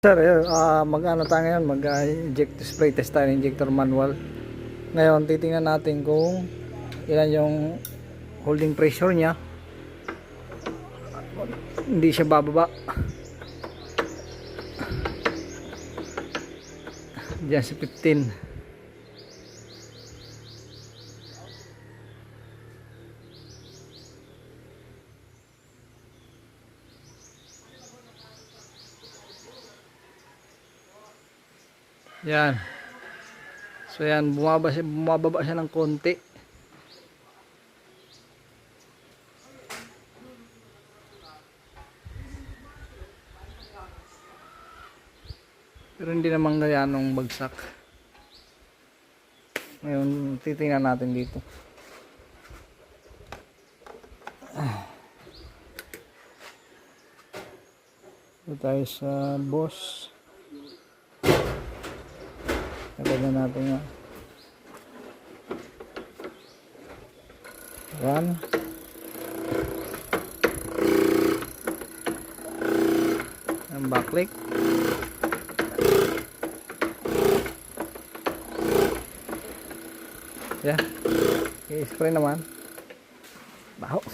Sir, mag-ano tayo ngayon, mag-inject spray test tayo ng injector manual. Ngayon, titingnan natin kung ilan yung holding pressure niya. Hindi siya bababa. Diyan sa 15. Yan. So yan, bumababa siya ng konti. Pero hindi naman gayanong bagsak. Ngayon, titingnan natin dito. Ito tayo sa boss. Lagyan natin nga. Yan. Ang backlick. Yan. I-spray naman. Baho.